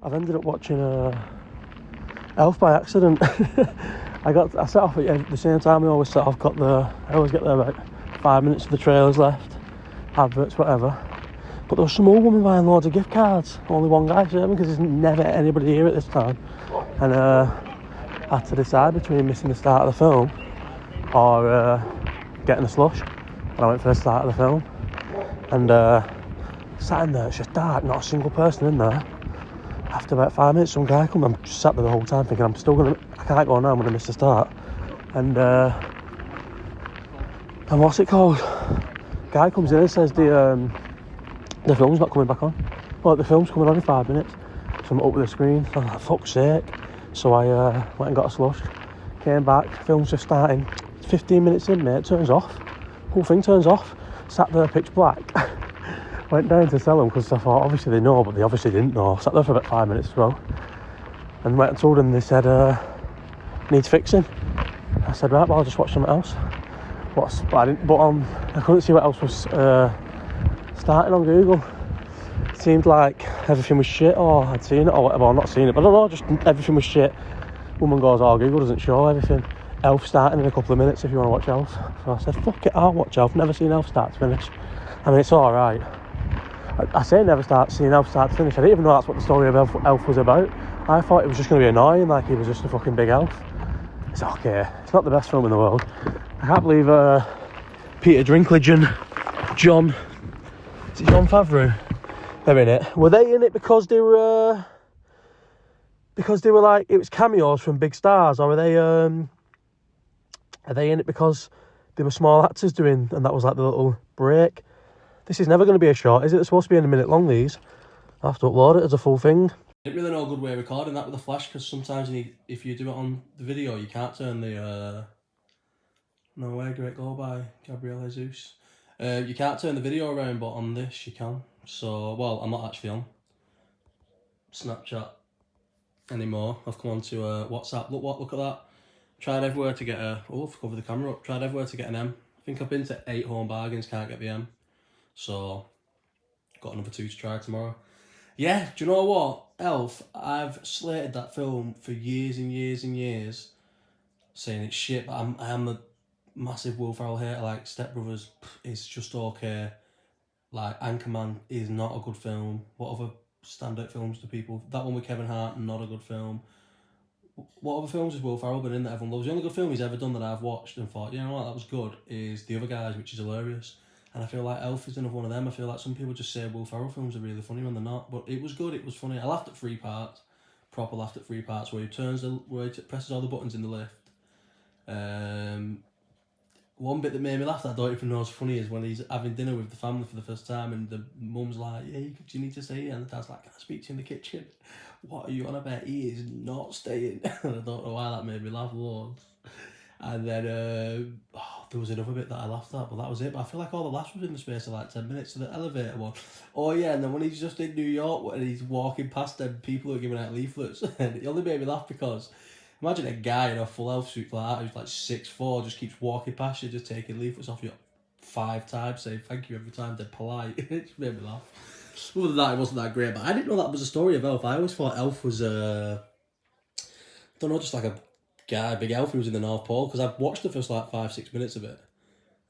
I've ended up watching Elf by accident. I set off at the same time I always set off. I always get there about 5 minutes of the trailers left, adverts, whatever. But there was some old woman buying loads of gift cards. Only one guy serving because there's never anybody here at this time. And I had to decide between missing the start of the film or getting a slush. And I went for the start of the film. And sat in there, it's just dark, not a single person in there. After about 5 minutes, some guy come. I'm just sat there the whole time thinking, I can't go now, I'm gonna miss the start. And what's it called? Guy comes in and says the film's not coming back on. Well, the film's coming on in 5 minutes. So I'm up with the screen. I was like, fuck's sake. So I went and got a slush. Came back, film's just starting. 15 minutes in, mate, it turns off. Whole thing turns off. Sat there pitch black. Went down to tell them because I thought obviously they know, but they obviously didn't know. Sat there for about 5 minutes as well. And went and told them, they said, needs fixing. I said, right, well, I'll just watch something else. I couldn't see what else was starting on Google. It seemed like everything was shit, or I'd seen it or whatever, or not seen it, but I don't know, just everything was shit. Woman goes, oh, Google doesn't show everything. Elf starting in a couple of minutes if you want to watch Elf. So I said, fuck it, I'll watch Elf. Never seen Elf start to finish. I mean, it's alright. I say never seen Elf start to finish. I didn't even know that's what the story of Elf was about. I thought it was just going to be annoying, like he was just a fucking big elf. It's okay. It's not the best film in the world. I can't believe Peter Dinklage and John Favreau, they're in it. Were they in it because they were like, it was cameos from big stars, or are they in it because they were small actors doing, and that was like the little break? This is never going to be a short, is it? It's supposed to be in a minute long, these. I have to upload it as a full thing. I didn't really know a good way of recording that with the flash, because sometimes if you do it on the video, you can't turn the... No Way, Great Goal by Gabriel Jesus. You can't turn the video around, but on this you can. So, well, I'm not actually on Snapchat anymore. I've come on to WhatsApp. Look at that. Tried everywhere to get a... Oh, I've covered the camera up. Tried everywhere to get an M. I think I've been to 8 home bargains, can't get the M. So, got another 2 to try tomorrow. Yeah, do you know what? Elf, I've slated that film for years and years and years, saying it's shit, but I am a massive Will Ferrell hater. Like, Step Brothers is just okay. Like, Anchorman is not a good film. What other standout films do people... That one with Kevin Hart, not a good film. What other films has Will Ferrell been in that everyone loves? The only good film he's ever done that I've watched and thought, you know what, that was good, is The Other Guys, which is hilarious. And I feel like Elf is another one of them. I feel like some people just say Will Ferrell films are really funny when they're not. But it was good, it was funny. I laughed at 3 parts. Proper laughed at 3 parts where he presses all the buttons in the lift. One bit that made me laugh that I don't even know is funny is when he's having dinner with the family for the first time and the mum's like, yeah, do you need to stay here? And the dad's like, can I speak to you in the kitchen? What are you on about? He is not staying. And I don't know why that made me laugh loads. And then there was another bit that I laughed at, but that was it. But I feel like all the laughs was in the space of like 10 minutes. So the elevator one. Oh yeah, and then when he's just in New York and he's walking past them people who are giving out leaflets, and it only made me laugh because imagine a guy in a full elf suit like that who's like 6'4", just keeps walking past you, just taking leaflets off you 5 times, saying thank you every time, they're polite. It just made me laugh. Other than that, it wasn't that great, but I didn't know that was a story of Elf. I always thought Elf was just like a guy, big elf who was in the North Pole, because I've watched the first like 5-6 minutes of it.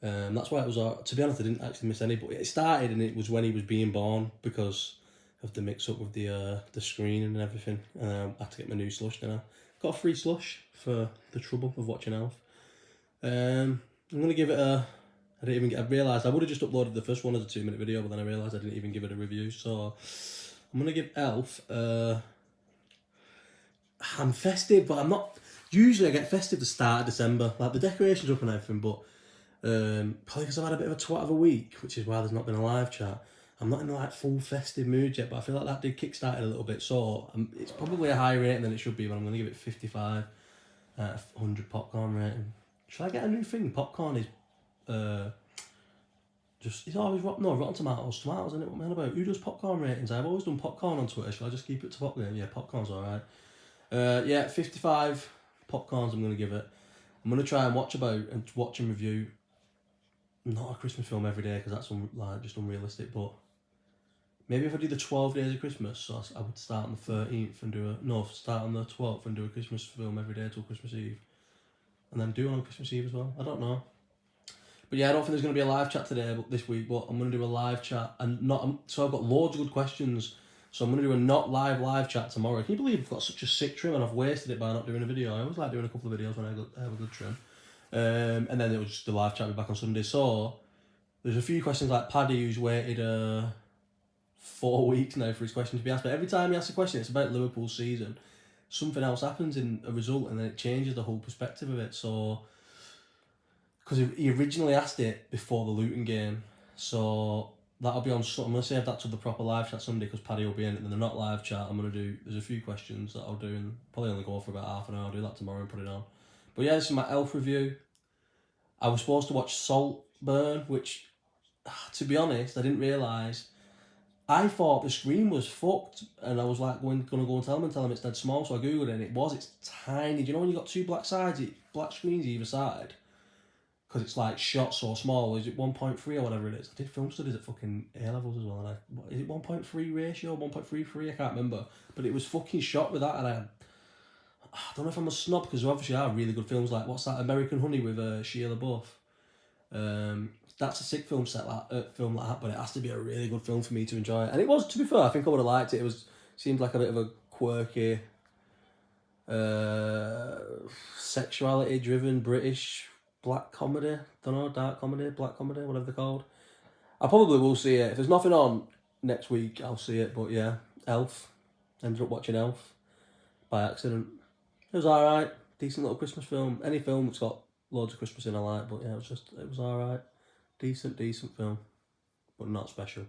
That's why it was, to be honest, I didn't actually miss any, but it started and it was when he was being born because of the mix up with the screen and everything. I had to get my new slush now. Got a free slush for the trouble of watching Elf. I'm going to give it a... I realised I would have just uploaded the first one as a 2-minute video, but then I realised I didn't even give it a review. So I'm going to give Elf... I'm festive, but I'm not... Usually I get festive the start of December. Like, the decorations up and everything, but... probably because I've had a bit of a twat of a week, which is why there's not been a live chat. I'm not in the like full festive mood yet, but I feel like that did kickstart it a little bit. So it's probably a higher rating than it should be, but I'm going to give it 55 out of 100 popcorn rating. Should I get a new thing? Popcorn is it's always Rotten Tomatoes, isn't it? What am I about? Who does popcorn ratings? I've always done popcorn on Twitter. Should I just keep it to popcorn? Yeah, popcorn's alright. 55 popcorns I'm going to give it. I'm going to try and watch and review not a Christmas film every day because that's just unrealistic, but Maybe if I do the 12 days of Christmas, so I would start on the 13th and start on the 12th and do a Christmas film every day till Christmas Eve. And then do one on Christmas Eve as well. I don't know. But yeah, I don't think there's going to be a live chat today, this week, but I'm going to do a live chat. So I've got loads of good questions. So I'm going to do a not live chat tomorrow. Can you believe I've got such a sick trim and I've wasted it by not doing a video? I always like doing a couple of videos when I have a good trim. And then it was just the live chat will be back on Sunday. So there's a few questions like Paddy, who's waited 4 weeks now for his question to be asked. But every time he asks a question, it's about Liverpool's season. Something else happens in a result and then it changes the whole perspective of it. So, because he originally asked it before the Luton game. So that'll be on, I'm going to save that to the proper live chat Sunday because Paddy will be in it. And then the not live chat, I'm going to do, there's a few questions that I'll do and probably only go for about half an hour. I'll do that tomorrow and put it on. But yeah, this is my Elf review. I was supposed to watch Saltburn, which, to be honest, I didn't realise. I thought the screen was fucked, and I was like, gonna go and tell him it's dead small. So I googled it, and it's tiny. Do you know when you got two black screens either side? Because it's like shot so small. Is it 1.3 or whatever it is? I did film studies at fucking A levels as well, and is it 1.3 ratio, 1.33? I can't remember, but it was fucking shot with that, and I don't know if I'm a snob because there obviously are really good films like what's that, American Honey with Shia LaBeouf. That's a sick film like that, but it has to be a really good film for me to enjoy it. And it was, to be fair, I think I would have liked it. Seemed like a bit of a quirky, sexuality-driven British black comedy. Don't know, dark comedy, black comedy, whatever they're called. I probably will see it. If there's nothing on next week, I'll see it. But yeah, Elf. Ended up watching Elf by accident. It was alright. Decent little Christmas film. Any film that's got loads of Christmas in I like, but yeah, it was alright. Decent film, but not special.